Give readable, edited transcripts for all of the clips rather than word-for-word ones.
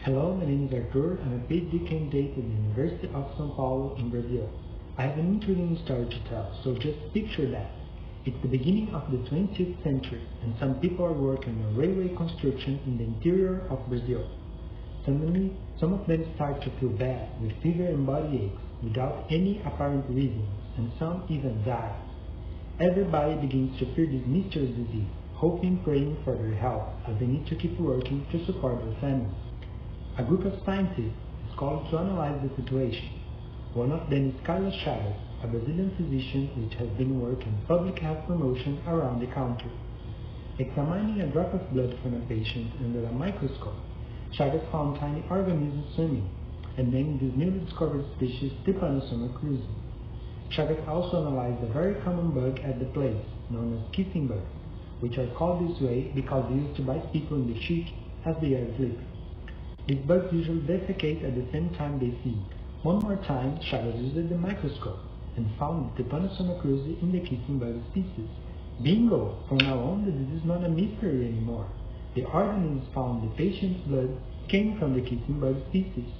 Hello, my name is Arthur. I'm a PhD candidate at the University of São Paulo in Brazil. I have an intriguing story to tell, so just picture that. It's the beginning of the 20th century, and some people are working on railway construction in the interior of Brazil. Suddenly, some of them start to feel bad, with fever and body aches, without any apparent reason, and some even die. Everybody begins to fear this mysterious disease, hoping and praying for their health, as they need to keep working to support their families. A group of scientists is called to analyze the situation. One of them is Carlos Chagas, a Brazilian physician which has been working in public health promotion around the country. Examining a drop of blood from a patient under a microscope, Chagas found tiny organisms swimming, and named this newly discovered species Tributino Menezes. Chagas also analyzed a very common bug at the place, known as kissing bugs, which are called this way because they used to bite people in the cheek as they are sleeping. These bugs usually defecate at the same time they feed. One more time, Chagas used the microscope and found the Tributino Menezes in the kissing bug species. Bingo! From now on, the disease is not a mystery anymore. The organisms found in the patient's blood came from the kissing bug species.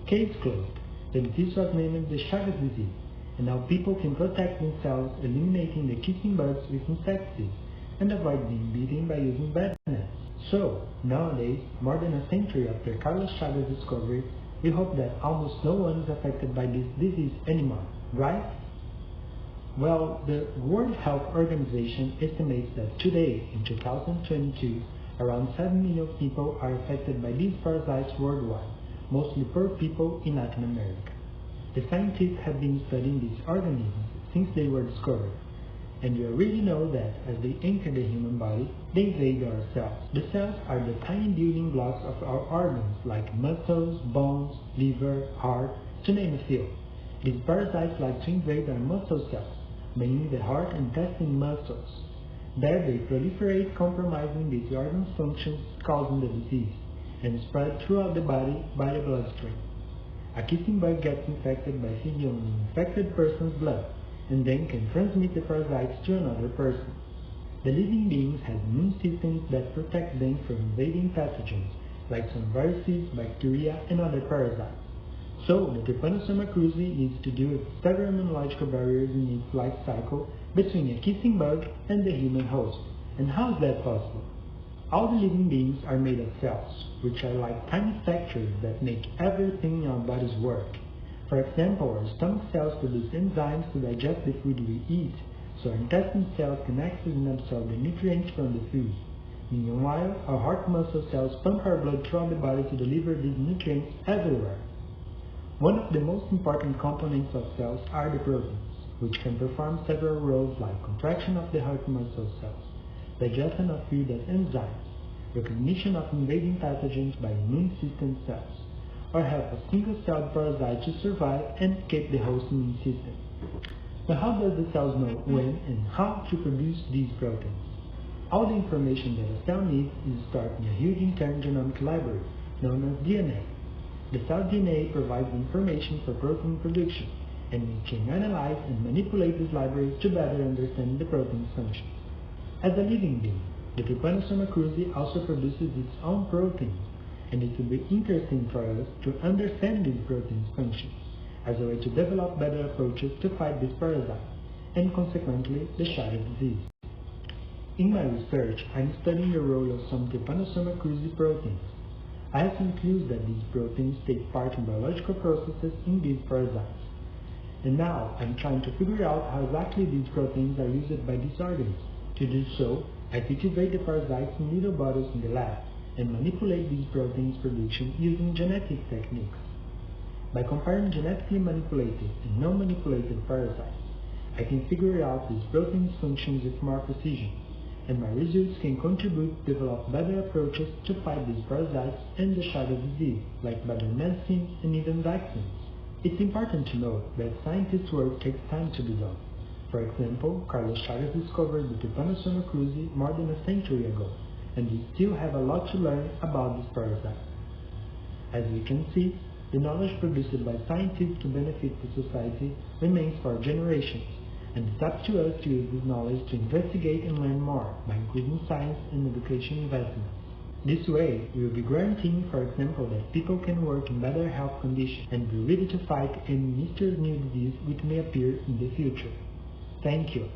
Case closed. The disease was named the Chagas disease, and now people can protect themselves eliminating the kissing bugs with insecticides and avoid being bitten by using bed nets. So, nowadays, more than a century after Carlos Chagas' discovery, we hope that almost no one is affected by this disease anymore, right? Well, the World Health Organization estimates that today, in 2022, around 7 million people are affected by these parasites worldwide, mostly poor people in Latin America. The scientists have been studying these organisms since they were discovered, and we already know that as they enter the human body, they invade our cells. The cells are the tiny building blocks of our organs like muscles, bones, liver, heart, to name a few. These parasites like to invade our muscle cells, mainly the heart and intestine muscles. There they proliferate, compromising these organ functions, causing the disease, and spread throughout the body by the bloodstream. A kissing bug gets infected by feeding on an infected person's blood, and then can transmit the parasites to another person. The living beings have immune systems that protect them from invading pathogens, like some viruses, bacteria, and other parasites. So, the Tributino Menezes needs to deal with several immunological barriers in its life cycle between a kissing bug and the human host. And how is that possible? All the living beings are made of cells, which are like tiny structures that make everything in our bodies work. For example, our stomach cells produce enzymes to digest the food we eat, so our intestine cells can access and absorb the nutrients from the food. Meanwhile, our heart muscle cells pump our blood throughout the body to deliver these nutrients everywhere. One of the most important components of cells are the proteins, which can perform several roles like contraction of the heart muscle cells, digestion of food as enzymes, recognition of invading pathogens by immune system cells, or help a single-celled parasite to survive and escape the host immune system. But how does the cells know when and how to produce these proteins? All the information that a cell needs is stored in a huge internal genomic library, known as DNA. The cell DNA provides information for protein production, and we can analyze and manipulate this library to better understand the protein's function. As a living being, the Tributino Menezes also produces its own proteins, and it will be interesting for us to understand these proteins' functions, as a way to develop better approaches to fight this parasite, and consequently the Chagas disease. In my research, I'm studying the role of some Tributino Menezes proteins. I have some clues that these proteins take part in biological processes in these parasites. And now, I'm trying to figure out how exactly these proteins are used by these organisms. To do so, I cultivate the parasites in little bottles in the lab, and manipulate these proteins' production using genetic techniques. By comparing genetically manipulated and non-manipulated parasites, I can figure out these proteins' functions with more precision, and my results can contribute to develop better approaches to fight these parasites and the Chagas disease, like better medicines and even vaccines. It's important to note that scientists' work takes time to be done. For example, Carlos Chagas discovered the Tributino Menezes more than a century ago, and we still have a lot to learn about this parasite. As we can see, the knowledge produced by scientists to benefit the society remains for generations, and it's up to us to use this knowledge to investigate and learn more by increasing science and education investments. This way, we will be guaranteeing, for example, that people can work in better health conditions and be ready to fight any mysterious new disease which may appear in the future. Thank you.